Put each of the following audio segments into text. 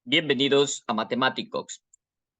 Bienvenidos a Matemáticos.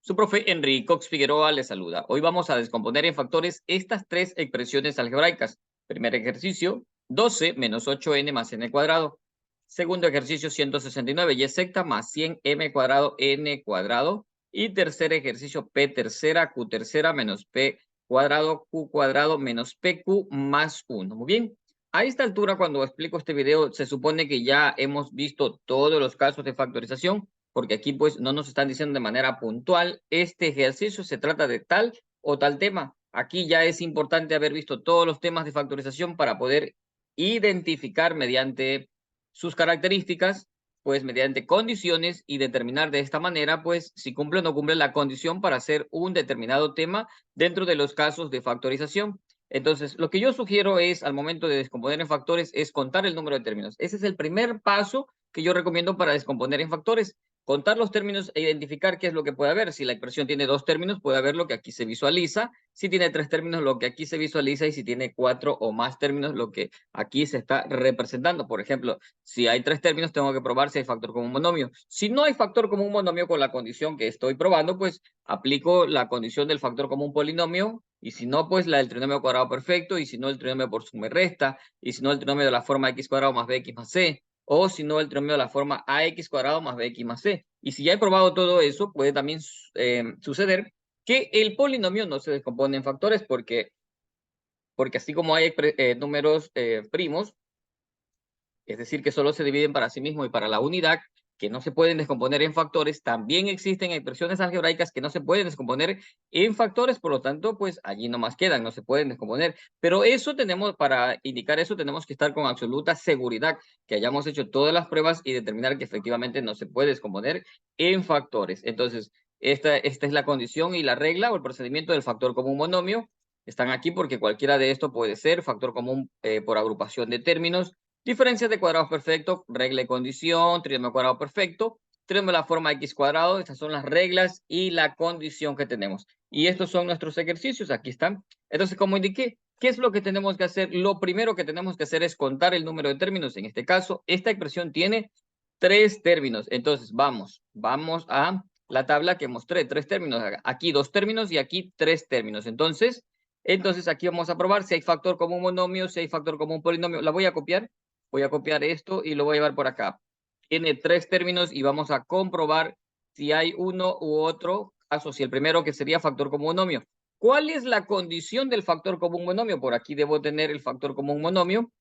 Su profe Enrique Cox Figueroa les saluda. Hoy vamos a descomponer en factores estas tres expresiones algebraicas. Primer ejercicio, 12 menos 8n más n cuadrado. Segundo ejercicio, 169 y secta más 100m cuadrado n cuadrado. Y tercer ejercicio, p tercera, q tercera menos p cuadrado, q cuadrado menos pq más 1. Muy bien. A esta altura, cuando explico este video, se supone que ya hemos visto todos los casos de factorización, porque aquí pues no nos están diciendo de manera puntual, este ejercicio se trata de tal o tal tema. Aquí ya es importante haber visto todos los temas de factorización para poder identificar mediante sus características, pues mediante condiciones y determinar de esta manera, pues si cumple o no cumple la condición para hacer un determinado tema dentro de los casos de factorización. Entonces, lo que yo sugiero es, al momento de descomponer en factores, es contar el número de términos. Ese es el primer paso que yo recomiendo para descomponer en factores. Contar los términos e identificar qué es lo que puede haber. Si la expresión tiene dos términos, puede haber lo que aquí se visualiza. Si tiene tres términos, lo que aquí se visualiza. Y si tiene cuatro o más términos, lo que aquí se está representando. Por ejemplo, si hay tres términos, tengo que probar si hay factor común monomio. Si no hay factor común monomio con la condición que estoy probando, pues aplico la condición del factor común polinomio. Y si no, pues la del trinomio cuadrado perfecto. Y si no, el trinomio por suma y resta. Y si no, el trinomio de la forma x cuadrado más bx más c. O si no, el trinomio de la forma ax cuadrado más bx más c. Y si ya he probado todo eso, puede también suceder que el polinomio no se descompone en factores porque así como hay números primos, es decir, que solo se dividen para sí mismo y para la unidad, que no se pueden descomponer en factores, también existen expresiones algebraicas que no se pueden descomponer en factores, por lo tanto, pues allí nomás quedan, no se pueden descomponer. Pero eso tenemos, para indicar eso, tenemos que estar con absoluta seguridad, que hayamos hecho todas las pruebas y determinar que efectivamente no se puede descomponer en factores. Entonces, esta es la condición y la regla o el procedimiento del factor común monomio. Están aquí porque cualquiera de esto puede ser factor común por agrupación de términos, diferencias de cuadrados perfectos, regla y condición, trinomio cuadrado perfecto, trinomio de la forma x cuadrado. Estas son las reglas y la condición que tenemos. Y estos son nuestros ejercicios, aquí están. Entonces, como indiqué, ¿qué es lo que tenemos que hacer? Lo primero que tenemos que hacer es contar el número de términos. En este caso, esta expresión tiene tres términos. Entonces, vamos a la tabla que mostré, tres términos. Aquí dos términos y aquí tres términos. Entonces aquí vamos a probar si hay factor común monomio, si hay factor común polinomio. La voy a copiar. Voy a copiar esto y lo voy a llevar por acá. Tiene tres términos y vamos a comprobar si hay uno u otro caso, si el primero que sería factor común monomio. ¿Cuál es la condición del factor común monomio? Por aquí debo tener el factor común monomio.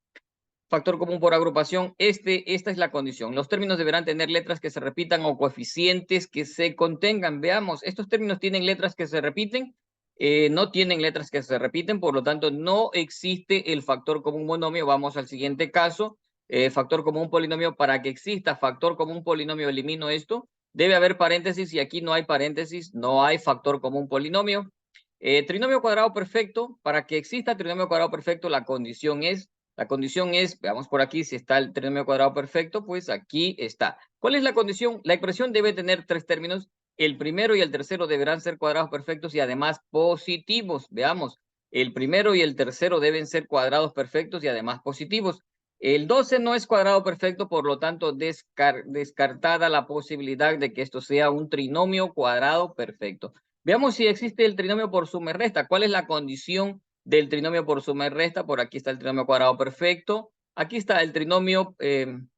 Factor común por agrupación, esta es la condición. Los términos deberán tener letras que se repitan o coeficientes que se contengan. Veamos, estos términos tienen letras que se repiten, no tienen letras que se repiten, por lo tanto no existe el factor común monomio. Vamos al siguiente caso, factor común polinomio. Para que exista factor común polinomio, elimino esto. Debe haber paréntesis y aquí no hay paréntesis, no hay factor común polinomio. Trinomio cuadrado perfecto, para que exista trinomio cuadrado perfecto, la condición es, veamos por aquí si está el trinomio cuadrado perfecto, pues aquí está. ¿Cuál es la condición? La expresión debe tener tres términos. El primero y el tercero deberán ser cuadrados perfectos y además positivos. Veamos, el primero y el tercero deben ser cuadrados perfectos y además positivos. El 12 no es cuadrado perfecto, por lo tanto, descartada la posibilidad de que esto sea un trinomio cuadrado perfecto. Veamos si existe el trinomio por suma y resta. ¿Cuál es la condición del trinomio por suma y resta? Por aquí está el trinomio cuadrado perfecto. Aquí está el trinomio, el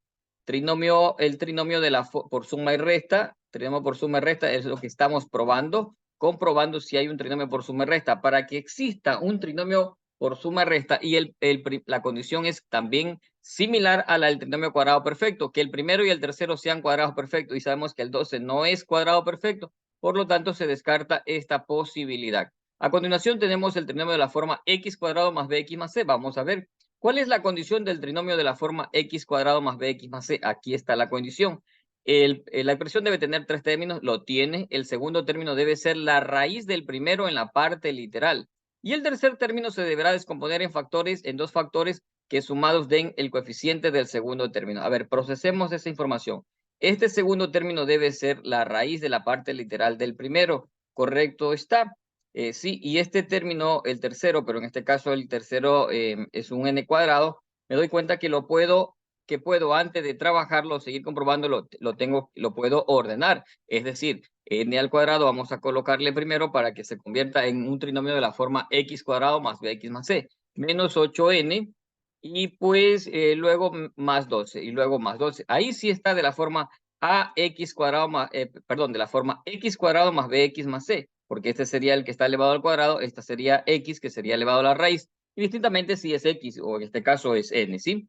trinomio de por suma y resta. Trinomio por suma y resta es lo que estamos probando, comprobando si hay un trinomio por suma y resta. Para que exista un trinomio por suma y resta, y la condición es también similar a la del trinomio cuadrado perfecto, que el primero y el tercero sean cuadrados perfectos, y sabemos que el 12 no es cuadrado perfecto, por lo tanto se descarta esta posibilidad. A continuación tenemos el trinomio de la forma x cuadrado más bx más c. Vamos a ver cuál es la condición del trinomio de la forma x cuadrado más bx más c. Aquí está la condición. La expresión debe tener tres términos, lo tiene. El segundo término debe ser la raíz del primero en la parte literal. Y el tercer término se deberá descomponer en dos factores que sumados den el coeficiente del segundo término. A ver, procesemos esa información. Este segundo término debe ser la raíz de la parte literal del primero. Correcto está. Sí, y este término, el tercero, pero en este caso el tercero es un n cuadrado, me doy cuenta que lo puedo que puedo, antes de trabajarlo, seguir comprobando, lo puedo ordenar. Es decir, n al cuadrado vamos a colocarle primero para que se convierta en un trinomio de la forma x cuadrado más bx más c, menos 8n, y pues luego más 12, y luego más 12. Ahí sí está de la forma ax cuadrado más, perdón, de la forma x cuadrado más bx más c, porque este sería el que está elevado al cuadrado, esta sería x, que sería elevado a la raíz, y distintamente si es x, o en este caso es n, ¿sí?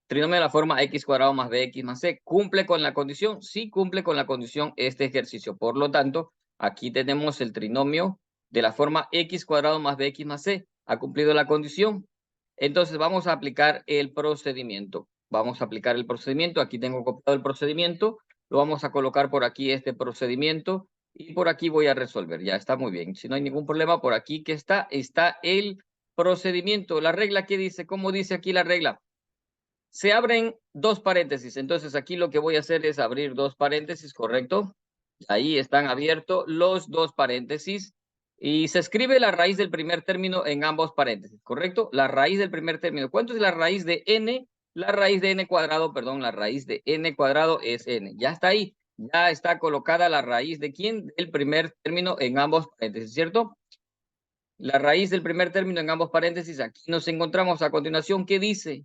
Trinomio de la forma x cuadrado más bx más c. ¿Cumple con la condición? Sí, cumple con la condición este ejercicio. Por lo tanto, aquí tenemos el trinomio de la forma x cuadrado más bx más c. ¿Ha cumplido la condición? Entonces vamos a aplicar el procedimiento. Vamos a aplicar el procedimiento. Aquí tengo copiado el procedimiento. Lo vamos a colocar por aquí, este procedimiento. Y por aquí voy a resolver. Ya está muy bien. Si no hay ningún problema, por aquí que está el procedimiento. La regla, ¿qué dice? ¿Cómo dice aquí la regla? Se abren dos paréntesis. Entonces aquí lo que voy a hacer es abrir dos paréntesis, ¿correcto? Ahí están abiertos los dos paréntesis. Y se escribe la raíz del primer término en ambos paréntesis, ¿correcto? La raíz del primer término. ¿Cuánto es la raíz de n? La raíz de n cuadrado, perdón, la raíz de n cuadrado es n. Ya está ahí. Ya está colocada la raíz de quién? Del primer término en ambos paréntesis, ¿cierto? La raíz del primer término en ambos paréntesis. Aquí nos encontramos a continuación. ¿Qué dice?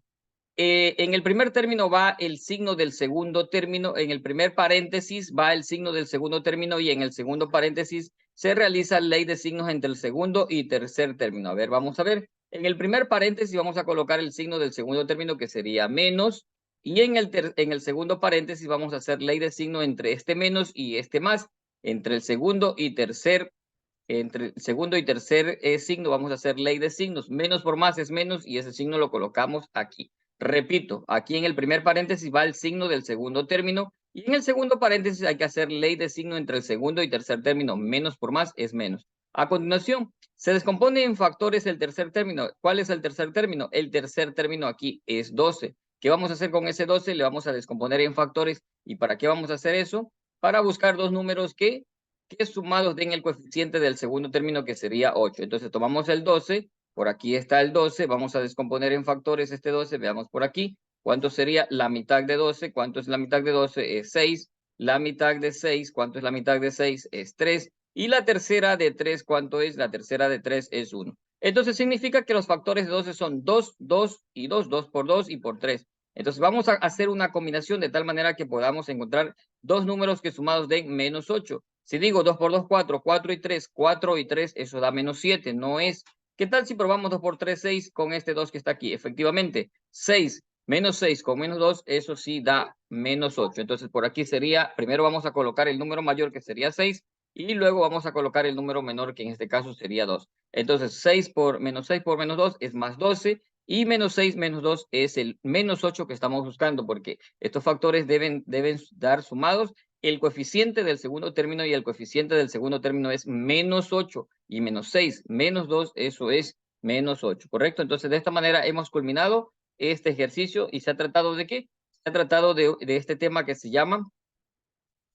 En el primer término va el signo del segundo término, en el primer paréntesis va el signo del segundo término y en el segundo paréntesis se realiza ley de signos entre el segundo y tercer término. A ver, vamos a ver. En el primer paréntesis vamos a colocar el signo del segundo término, que sería menos, y en el segundo paréntesis vamos a hacer ley de signo entre este menos y este más. Entre el segundo y tercer signo vamos a hacer ley de signos. Menos por más es menos y ese signo lo colocamos aquí. Repito, aquí en el primer paréntesis va el signo del segundo término y en el segundo paréntesis hay que hacer ley de signo entre el segundo y tercer término. Menos por más es menos. A continuación, se descompone en factores el tercer término. ¿Cuál es el tercer término? El tercer término aquí es 12. ¿Qué vamos a hacer con ese 12? Le vamos a descomponer en factores. ¿Y para qué vamos a hacer eso? Para buscar dos números que sumados den el coeficiente del segundo término, que sería 8. Entonces tomamos el 12, por aquí está el 12, vamos a descomponer en factores este 12, veamos por aquí, ¿cuánto sería la mitad de 12? ¿Cuánto es la mitad de 12? Es 6. La mitad de 6, ¿cuánto es la mitad de 6? Es 3. Y la tercera de 3, ¿cuánto es? La tercera de 3 es 1. Entonces significa que los factores de 12 son 2, 2 y 2, 2 por 2 y por 3. Entonces vamos a hacer una combinación de tal manera que podamos encontrar dos números que sumados den menos 8. Si digo 2 por 2, 4, 4 y 3, 4 y 3, eso da menos 7, no es. ¿Qué tal si probamos 2 por 3, 6 con este 2 que está aquí? Efectivamente, 6 menos 6 con menos 2, eso sí da menos 8. Entonces por aquí sería, primero vamos a colocar el número mayor, que sería 6, y luego vamos a colocar el número menor, que en este caso sería 2. Entonces 6 por menos 2 es más 12, y menos 6 menos 2 es el menos 8 que estamos buscando, porque estos factores deben dar sumados. El coeficiente del segundo término y el coeficiente del segundo término es menos 8 y menos 6 menos 2, eso es menos 8, ¿correcto? Entonces de esta manera hemos culminado este ejercicio y se ha tratado de ¿qué? Se ha tratado de este tema que se llama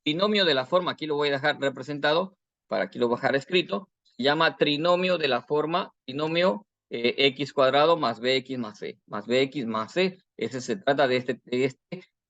trinomio de la forma, aquí lo voy a dejar representado, para aquí lo voy a dejar escrito, se llama trinomio de la forma, trinomio x cuadrado más bx más c, más bx más c. Ese se trata de este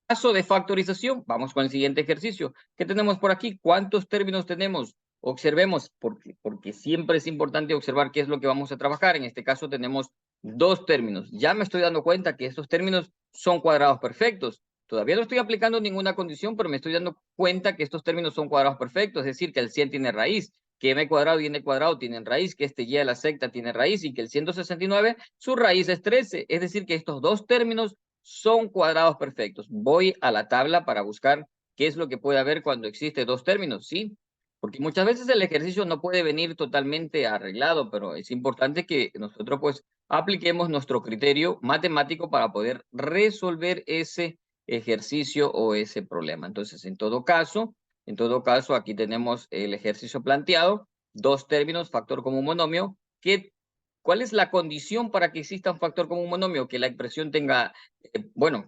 caso de factorización. Vamos con el siguiente ejercicio. ¿Qué tenemos por aquí? ¿Cuántos términos tenemos? Observemos, porque siempre es importante observar qué es lo que vamos a trabajar. En este caso tenemos dos términos. Ya me estoy dando cuenta que estos términos son cuadrados perfectos. Todavía no estoy aplicando ninguna condición, pero me estoy dando cuenta que estos términos son cuadrados perfectos, es decir, que el 100 tiene raíz, que m cuadrado y n cuadrado tienen raíz, que este y a la secta tiene raíz y que el 169 su raíz es 13. Es decir, que estos dos términos son cuadrados perfectos. Voy a la tabla para buscar qué es lo que puede haber cuando existe dos términos, ¿sí? Porque muchas veces el ejercicio no puede venir totalmente arreglado, pero es importante que nosotros pues apliquemos nuestro criterio matemático para poder resolver ese ejercicio o ese problema. Entonces, en todo caso, aquí tenemos el ejercicio planteado, dos términos, factor común monomio. ¿Cuál es la condición para que exista un factor común monomio? Que la expresión tenga,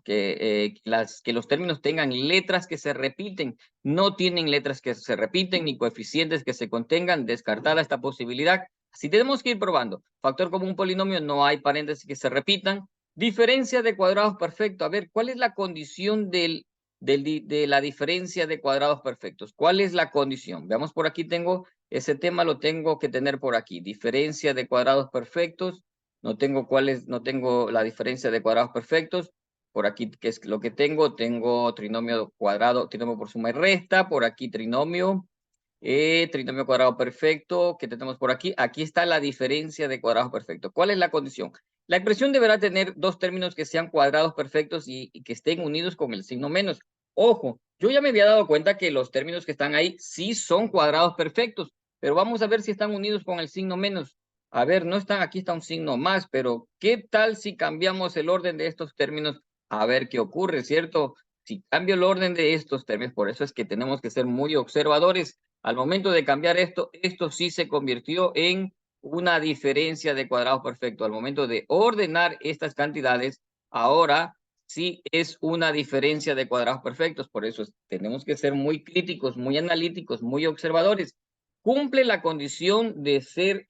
que los términos tengan letras que se repiten. No tienen letras que se repiten ni coeficientes que se contengan. Descartada esta posibilidad. Así tenemos que ir probando. Factor común polinomio, no hay paréntesis que se repitan. Diferencia de cuadrados perfectos. A ver, ¿cuál es la condición de la diferencia de cuadrados perfectos? ¿Cuál es la condición? Veamos, por aquí tengo, ese tema lo tengo que tener por aquí. Diferencia de cuadrados perfectos. No tengo no tengo la diferencia de cuadrados perfectos. Por aquí, ¿qué es lo que tengo? Tengo trinomio cuadrado, trinomio por suma y resta. Por aquí trinomio cuadrado perfecto que tenemos por aquí. Aquí está la diferencia de cuadrados perfectos. ¿Cuál es la condición? La expresión deberá tener dos términos que sean cuadrados perfectos y que estén unidos con el signo menos. Ojo, yo ya me había dado cuenta que los términos que están ahí sí son cuadrados perfectos, pero vamos a ver si están unidos con el signo menos. A ver, no están, aquí está un signo más, pero ¿qué tal si cambiamos el orden de estos términos? A ver qué ocurre, ¿cierto? Si cambio el orden de estos términos, por eso es que tenemos que ser muy observadores. Al momento de cambiar esto sí se convirtió en una diferencia de cuadrados perfectos. Al momento de ordenar estas cantidades, ahora sí es una diferencia de cuadrados perfectos. Por eso tenemos que ser muy críticos, muy analíticos, muy observadores. Cumple la condición de ser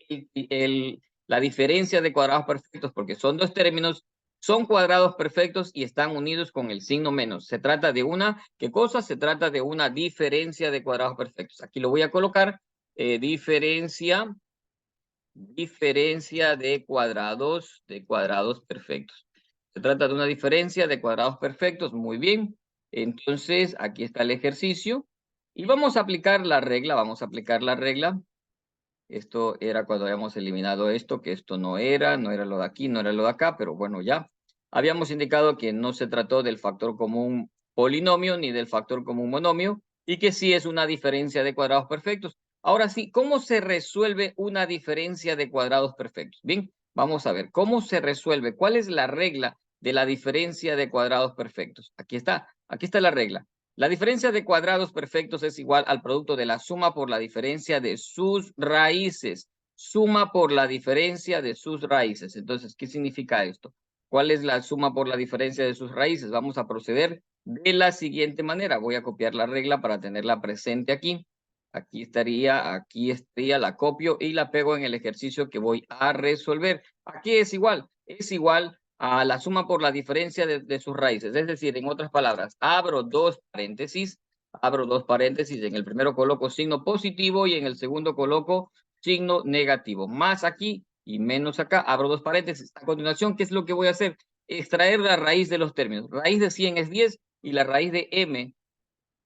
la diferencia de cuadrados perfectos, porque son dos términos, son cuadrados perfectos y están unidos con el signo menos. Se trata de una, ¿qué cosa? Se trata de una diferencia de cuadrados perfectos. Aquí lo voy a colocar, diferencia de cuadrados perfectos. Se trata de una diferencia de cuadrados perfectos, muy bien. Entonces, aquí está el ejercicio. Y vamos a aplicar la regla. Esto era cuando habíamos eliminado esto, que esto no era lo de aquí, no era lo de acá, pero bueno, ya. Habíamos indicado que no se trató del factor común polinomio ni del factor común monomio, y que sí es una diferencia de cuadrados perfectos. Ahora sí, ¿cómo se resuelve una diferencia de cuadrados perfectos? Bien, vamos a ver, ¿cómo se resuelve? ¿Cuál es la regla de la diferencia de cuadrados perfectos? Aquí está la regla. La diferencia de cuadrados perfectos es igual al producto de la suma por la diferencia de sus raíces. Suma por la diferencia de sus raíces. Entonces, ¿qué significa esto? ¿Cuál es la suma por la diferencia de sus raíces? Vamos a proceder de la siguiente manera. Voy a copiar la regla para tenerla presente aquí. Aquí estaría, la copio y la pego en el ejercicio que voy a resolver. Aquí es igual a la suma por la diferencia de sus raíces. Es decir, en otras palabras, abro dos paréntesis, en el primero coloco signo positivo y en el segundo coloco signo negativo. Más aquí y menos acá, abro dos paréntesis. A continuación, ¿qué es lo que voy a hacer? Extraer la raíz de los términos. Raíz de 100 es 10 y la raíz de m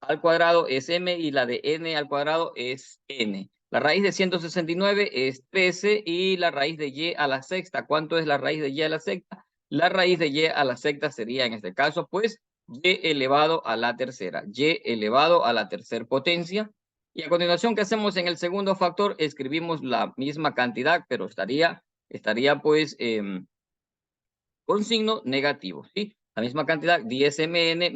al cuadrado es m y la de n al cuadrado es n. La raíz de 169 es 13 y la raíz de y a la sexta. ¿Cuánto es la raíz de y a la sexta? La raíz de y a la sexta sería en este caso, pues, y elevado a la tercera. Y elevado a la tercera potencia. Y a continuación, ¿qué hacemos en el segundo factor? Escribimos la misma cantidad, pero estaría pues con signo negativo, ¿sí? La misma cantidad, 10mn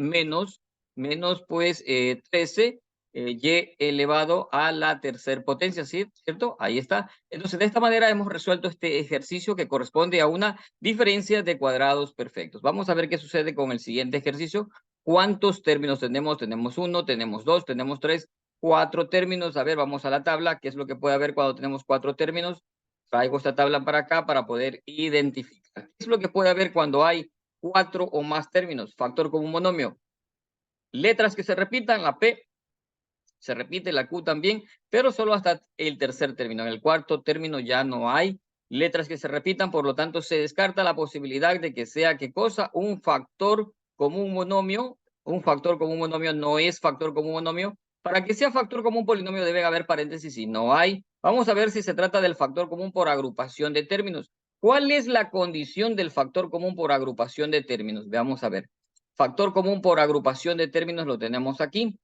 menos pues 13 y elevado a la tercera potencia, ¿sí? ¿Cierto? Ahí está. Entonces, de esta manera hemos resuelto este ejercicio que corresponde a una diferencia de cuadrados perfectos. Vamos a ver qué sucede con el siguiente ejercicio. ¿Cuántos términos tenemos? Tenemos 1, tenemos 2, tenemos 3, 4 términos. A ver, vamos a la tabla. ¿Qué es lo que puede haber cuando tenemos 4 términos? Traigo esta tabla para acá para poder identificar. ¿Qué es lo que puede haber cuando hay 4 o más términos? Factor común monomio. Letras que se repitan, la P se repite, la Q también, pero solo hasta el tercer término. En el cuarto término ya no hay letras que se repitan, por lo tanto se descarta la posibilidad de que sea, ¿qué cosa? Un factor común monomio. Un factor común monomio no es factor común monomio. Para que sea factor común polinomio debe haber paréntesis y no hay. Vamos a ver si se trata del factor común por agrupación de términos. ¿Cuál es la condición del factor común por agrupación de términos? Veamos a ver. Factor común por agrupación de términos lo tenemos aquí.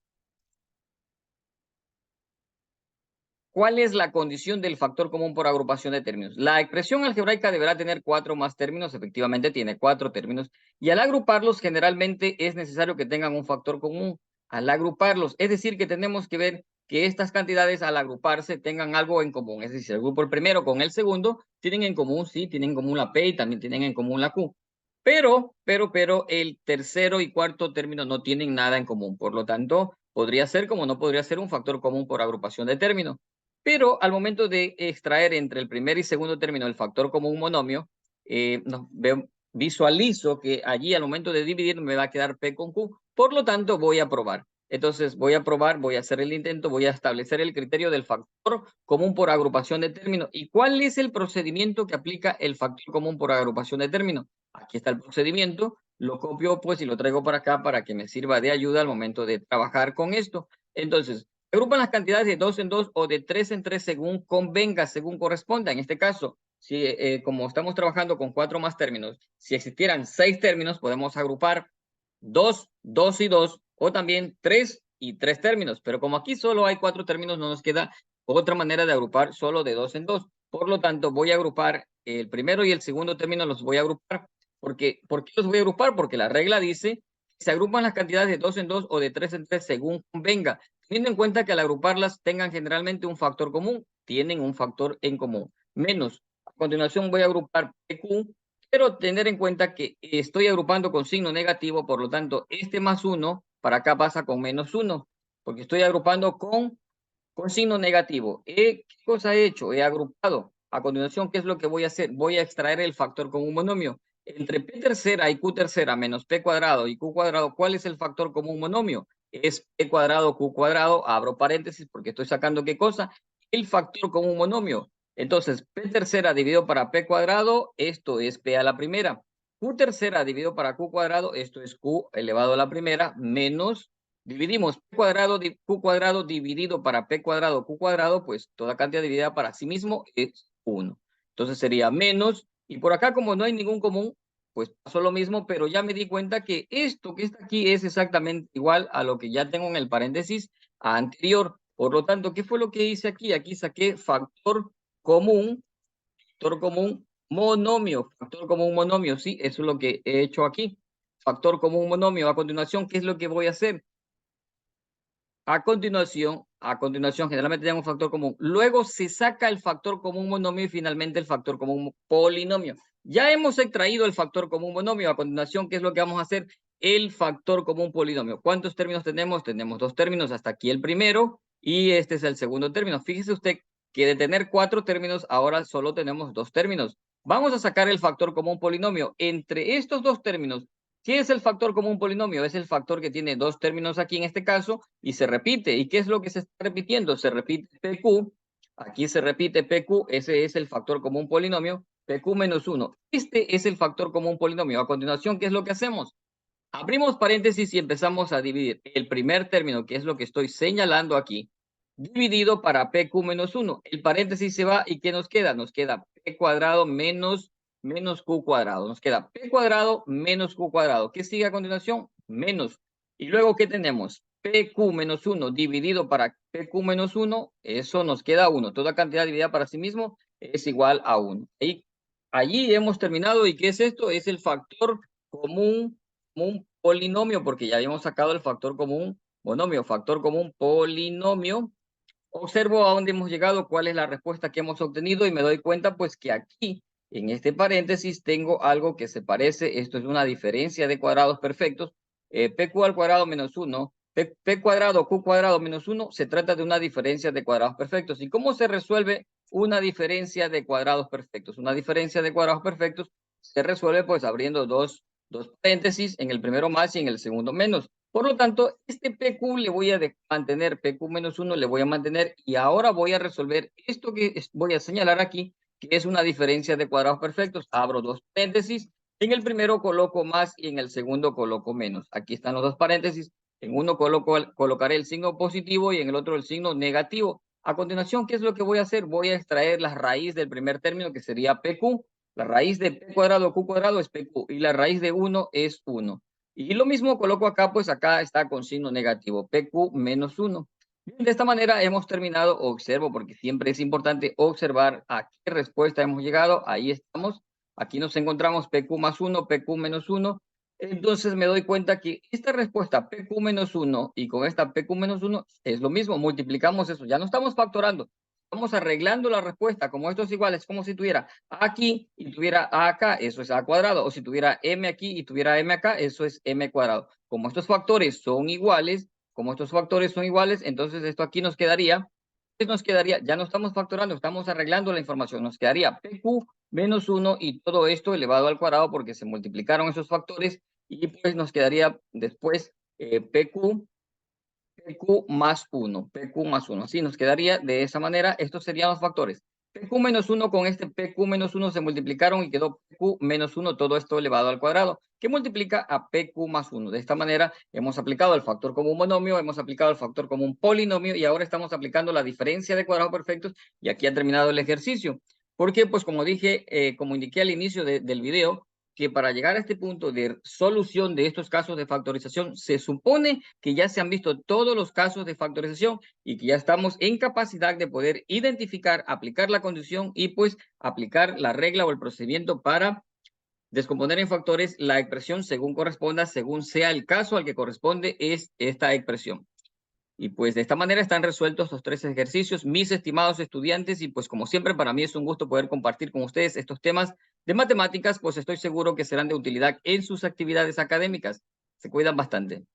¿Cuál es la condición del factor común por agrupación de términos? La expresión algebraica deberá tener 4 más términos, efectivamente tiene 4 términos, y al agruparlos generalmente es necesario que tengan un factor común. Al agruparlos, es decir, que tenemos que ver que estas cantidades al agruparse tengan algo en común. Es decir, el grupo el primero con el segundo tienen en común, sí, tienen en común la P y también tienen en común la Q. Pero el tercero y cuarto término no tienen nada en común. Por lo tanto, podría ser como no podría ser un factor común por agrupación de términos. Pero al momento de extraer entre el primer y segundo término el factor común monomio, visualizo que allí al momento de dividir me va a quedar P con Q, por lo tanto voy a probar. Entonces voy a probar, voy a hacer el intento, voy a establecer el criterio del factor común por agrupación de términos. ¿Y cuál es el procedimiento que aplica el factor común por agrupación de términos? Aquí está el procedimiento, lo copio pues y lo traigo para acá para que me sirva de ayuda al momento de trabajar con esto. Entonces, agrupan las cantidades de 2 en 2 o de 3 en 3 según convenga, según corresponda. En este caso, si, como estamos trabajando con 4 más términos, si existieran 6 términos, podemos agrupar 2, 2 y 2, o también 3 y 3 términos. Pero como aquí solo hay 4 términos, no nos queda otra manera de agrupar solo de 2 en 2. Por lo tanto, voy a agrupar el primero y el segundo término, los voy a agrupar. ¿Por qué los voy a agrupar? Porque la regla dice que se agrupan las cantidades de 2 en 2 o de 3 en 3 según convenga, teniendo en cuenta que al agruparlas tengan generalmente un factor común, tienen un factor en común, menos. A continuación voy a agrupar PQ, pero tener en cuenta que estoy agrupando con signo negativo, por lo tanto, este más 1 para acá pasa con menos 1, porque estoy agrupando con signo negativo. ¿Qué cosa he hecho? He agrupado. A continuación, ¿qué es lo que voy a hacer? Voy a extraer el factor común monomio. Entre P tercera y Q tercera menos P cuadrado y Q cuadrado, ¿cuál es el factor común monomio? Es P cuadrado, Q cuadrado, abro paréntesis porque estoy sacando ¿qué cosa? El factor común monomio. Entonces, P tercera dividido para P cuadrado, esto es P a la primera. Q tercera dividido para Q cuadrado, esto es Q elevado a la primera, menos, dividimos Q cuadrado dividido para P cuadrado, Q cuadrado, pues toda cantidad dividida para sí mismo es 1. Entonces sería menos, y por acá como no hay ningún común, pues pasó lo mismo, pero ya me di cuenta que esto que está aquí es exactamente igual a lo que ya tengo en el paréntesis anterior. Por lo tanto, ¿qué fue lo que hice aquí? Aquí saqué común, factor común factor común monomio, sí, eso es lo que he hecho aquí. Factor común monomio. A continuación, ¿qué es lo que voy a hacer? A continuación, generalmente tenemos un factor común. Luego se saca el factor común monomio y finalmente el factor común polinomio. Ya hemos extraído el factor común monomio. A continuación, ¿qué es lo que vamos a hacer? El factor común polinomio. ¿Cuántos términos tenemos? Tenemos 2 términos. Hasta aquí el primero y este es el segundo término. Fíjese usted que de tener 4 términos, ahora solo tenemos 2 términos. Vamos a sacar el factor común polinomio. Entre estos 2 términos, ¿qué es el factor común polinomio? Es el factor que tiene 2 términos aquí en este caso y se repite. ¿Y qué es lo que se está repitiendo? Se repite PQ, aquí se repite PQ, ese es el factor común polinomio, PQ menos 1. Este es el factor común polinomio. A continuación, ¿qué es lo que hacemos? Abrimos paréntesis y empezamos a dividir el primer término, que es lo que estoy señalando aquí, dividido para PQ menos 1. El paréntesis se va y ¿qué nos queda? Nos queda P cuadrado menos Q cuadrado. Nos queda P cuadrado menos Q cuadrado. ¿Qué sigue a continuación? Menos. Y luego, ¿qué tenemos? PQ menos 1 dividido para PQ menos 1, eso nos queda 1. Toda cantidad dividida para sí mismo es igual a 1. Allí hemos terminado. ¿Y qué es esto? Es el factor común polinomio, porque ya habíamos sacado el factor común monomio, factor común polinomio. Observo a dónde hemos llegado, cuál es la respuesta que hemos obtenido y me doy cuenta pues que aquí en este paréntesis tengo algo que se parece. Esto es una diferencia de cuadrados perfectos. PQ al cuadrado menos 1, P cuadrado, Q cuadrado menos 1, se trata de una diferencia de cuadrados perfectos. ¿Y cómo se resuelve una diferencia de cuadrados perfectos? Una diferencia de cuadrados perfectos se resuelve pues abriendo dos paréntesis, en el primero más y en el segundo menos. Por lo tanto, este PQ le voy a mantener, PQ menos 1 le voy a mantener, y ahora voy a resolver esto que voy a señalar aquí, que es una diferencia de cuadrados perfectos. Abro dos paréntesis, en el primero coloco más y en el segundo coloco menos. Aquí están los dos paréntesis, en uno colocaré el signo positivo y en el otro el signo negativo. A continuación, ¿qué es lo que voy a hacer? Voy a extraer la raíz del primer término, que sería PQ. La raíz de P cuadrado, Q cuadrado es PQ, y la raíz de 1 es 1. Y lo mismo coloco acá, pues acá está con signo negativo, PQ menos 1. De esta manera hemos terminado. Observo, porque siempre es importante observar a qué respuesta hemos llegado. Ahí estamos. Aquí nos encontramos PQ más 1, PQ menos 1. Entonces me doy cuenta que esta respuesta PQ menos 1 y con esta PQ menos 1 es lo mismo. Multiplicamos eso. Ya no estamos factorando. Estamos arreglando la respuesta. Como esto es igual, es como si tuviera A aquí y tuviera A acá, eso es A cuadrado. O si tuviera M aquí y tuviera M acá, eso es M cuadrado. Como estos factores son iguales, entonces esto aquí nos quedaría, ya no estamos factorando, estamos arreglando la información. Nos quedaría PQ menos 1 y todo esto elevado al cuadrado porque se multiplicaron esos factores y pues nos quedaría después PQ más 1, PQ más 1. Así nos quedaría de esa manera. Estos serían los factores. PQ menos 1 con este PQ menos 1 se multiplicaron y quedó PQ menos 1, todo esto elevado al cuadrado, que multiplica a PQ más 1. De esta manera hemos aplicado el factor como un monomio, hemos aplicado el factor como un polinomio y ahora estamos aplicando la diferencia de cuadrados perfectos y aquí ha terminado el ejercicio. Porque, pues como dije, como indiqué al inicio del video, que para llegar a este punto de solución de estos casos de factorización, se supone que ya se han visto todos los casos de factorización y que ya estamos en capacidad de poder identificar, aplicar la condición y pues aplicar la regla o el procedimiento para descomponer en factores la expresión según corresponda, según sea el caso al que corresponde es esta expresión. Y pues de esta manera están resueltos estos 3 ejercicios, mis estimados estudiantes, y pues como siempre para mí es un gusto poder compartir con ustedes estos temas de matemáticas, pues estoy seguro que serán de utilidad en sus actividades académicas. Se cuidan bastante.